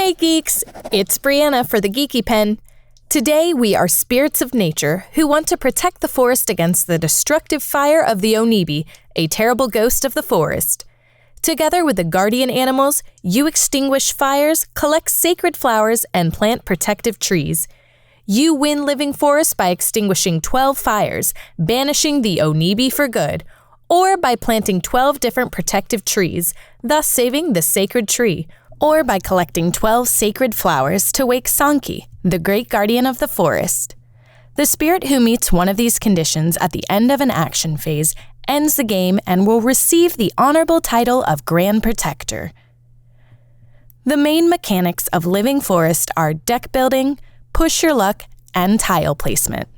Hey geeks, it's Brianna for the Geeky Pen. Today we are spirits of nature who want to protect the forest against the destructive fire of the Oinibi, a terrible ghost of the forest. Together with the guardian animals, you extinguish fires, collect sacred flowers, and plant protective trees. You win living forests by extinguishing 12 fires, banishing the Oinibi for good, or by planting 12 different protective trees, thus saving the sacred tree, or by collecting 12 sacred flowers to wake Sanki, the great guardian of the forest. The spirit who meets one of these conditions at the end of an action phase ends the game and will receive the honorable title of Grand Protector. The main mechanics of living forest are deck building, push your luck, and tile placement.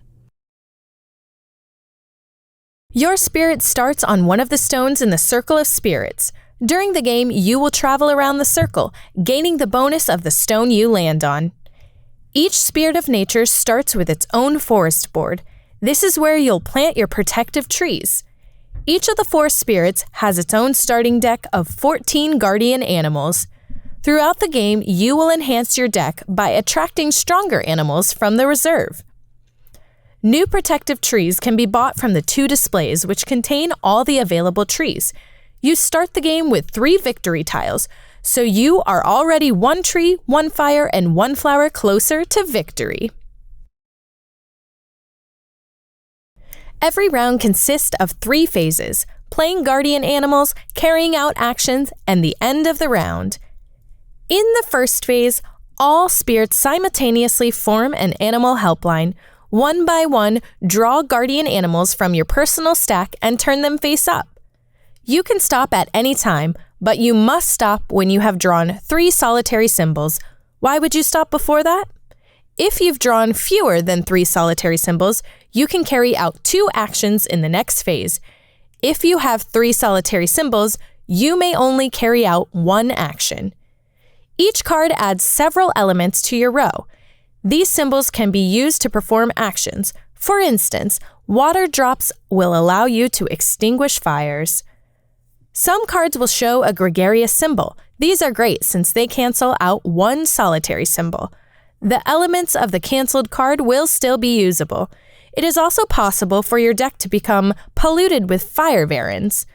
Your spirit starts on one of the stones in the Circle of Spirits. During the game, you will travel around the circle, gaining the bonus of the stone you land on. Each spirit of nature starts with its own forest board. This is where you'll plant your protective trees. Each of the four spirits has its own starting deck of 14 guardian animals. Throughout the game, you will enhance your deck by attracting stronger animals from the reserve. New protective trees can be bought from the 2 displays, which contain all the available trees. You start the game with 3 victory tiles, so you are already 1 tree, 1 fire, and 1 flower closer to victory. Every round consists of 3 phases: playing guardian animals, carrying out actions, and the end of the round. In the first phase, all spirits simultaneously form an animal helpline. One by one, draw guardian animals from your personal stack and turn them face up. You can stop at any time, but you must stop when you have drawn 3 solitary symbols. Why would you stop before that? If you've drawn fewer than 3 solitary symbols, you can carry out 2 actions in the next phase. If you have 3 solitary symbols, you may only carry out 1 action. Each card adds several elements to your row. These symbols can be used to perform actions. For instance, water drops will allow you to extinguish fires. Some cards will show a gregarious symbol. These are great since they cancel out 1 solitary symbol. The elements of the canceled card will still be usable. It is also possible for your deck to become polluted with fire varins.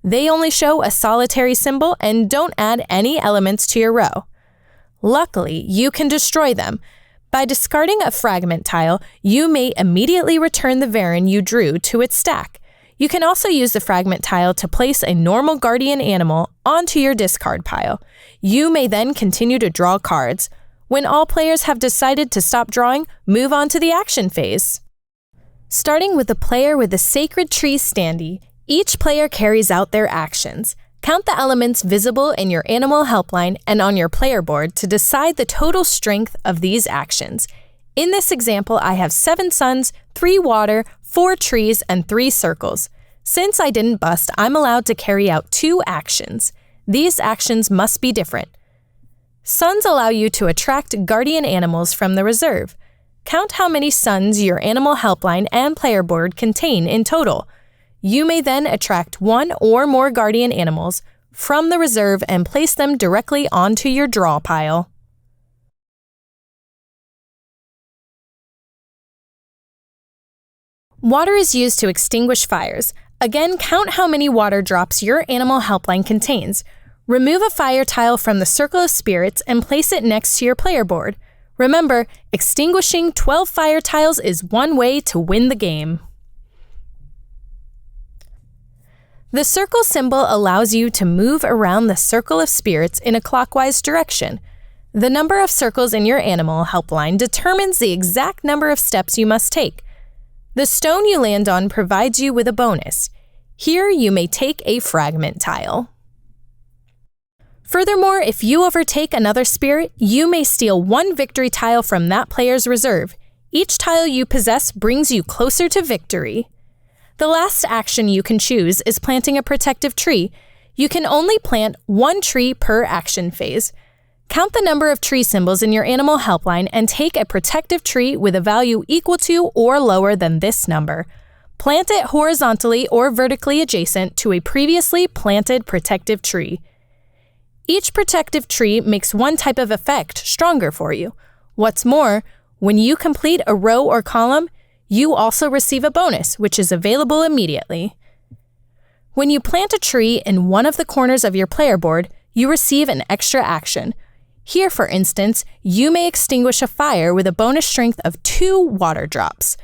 They only show a solitary symbol and don't add any elements to your row. Luckily, you can destroy them. By discarding a fragment tile, you may immediately return the varin you drew to its stack. You can also use the fragment tile to place a normal guardian animal onto your discard pile. You may then continue to draw cards. When all players have decided to stop drawing, move on to the action phase. Starting with the player with the sacred tree standee, each player carries out their actions. Count the elements visible in your animal helpline and on your player board to decide the total strength of these actions. In this example, I have 7 suns, 3 water, 4 trees, and 3 circles. Since I didn't bust, I'm allowed to carry out 2 actions. These actions must be different. Suns allow you to attract guardian animals from the reserve. Count how many suns your animal helpline and player board contain in total. You may then attract 1 or more guardian animals from the reserve and place them directly onto your draw pile. Water is used to extinguish fires. Again, count how many water drops your animal helpline contains. Remove a fire tile from the Circle of Spirits and place it next to your player board. Remember, extinguishing 12 fire tiles is one way to win the game. The circle symbol allows you to move around the Circle of Spirits in a clockwise direction. The number of circles in your animal helpline determines the exact number of steps you must take. The stone you land on provides you with a bonus. Here you may take a fragment tile. Furthermore, if you overtake another spirit, you may steal 1 victory tile from that player's reserve. Each tile you possess brings you closer to victory. The last action you can choose is planting a protective tree. You can only plant 1 tree per action phase. Count the number of tree symbols in your animal helpline and take a protective tree with a value equal to or lower than this number. Plant it horizontally or vertically adjacent to a previously planted protective tree. Each protective tree makes one type of effect stronger for you. What's more, when you complete a row or column, you also receive a bonus, which is available immediately. When you plant a tree in one of the corners of your player board, you receive an extra action. Here, for instance, you may extinguish a fire with a bonus strength of 2 water drops.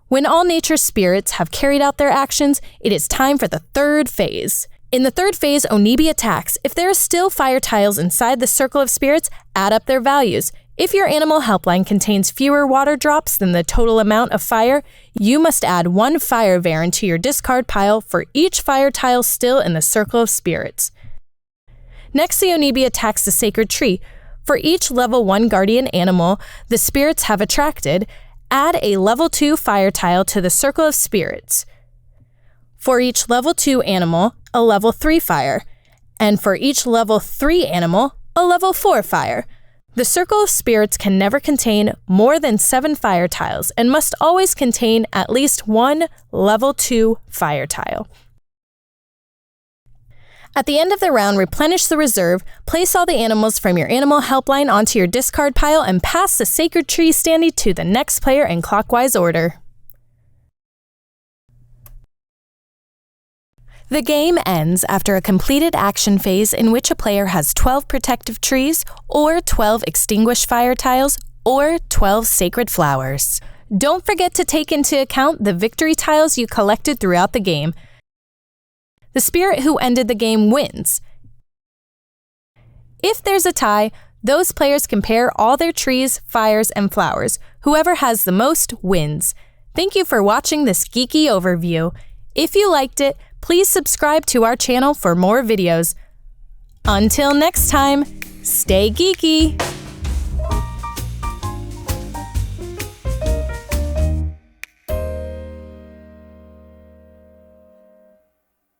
When all nature's spirits have carried out their actions, it is time for the third phase. In the third phase, Oinibi attacks. If there are still fire tiles inside the circle of spirits, add up their values. If your animal helpline contains fewer water drops than the total amount of fire, you must add 1 fire Varen to your discard pile for each fire tile still in the circle of spirits. Next, the Oinibi attacks the sacred tree. For each level 1 guardian animal the spirits have attracted, add a level 2 fire tile to the circle of spirits. For each level 2 animal, a level 3 fire, and for each level 3 animal, a level 4 fire. The circle of spirits can never contain more than 7 fire tiles and must always contain at least 1 level 2 fire tile. At the end of the round, replenish the reserve, place all the animals from your animal helpline onto your discard pile, and pass the sacred tree standee to the next player in clockwise order. The game ends after a completed action phase in which a player has 12 protective trees, or 12 extinguished fire tiles, or 12 sacred flowers. Don't forget to take into account the victory tiles you collected throughout the game. The spirit who ended the game wins. If there's a tie, those players compare all their trees, fires, and flowers. Whoever has the most wins. Thank you for watching this geeky overview. If you liked it, please subscribe to our channel for more videos. Until next time, stay geeky!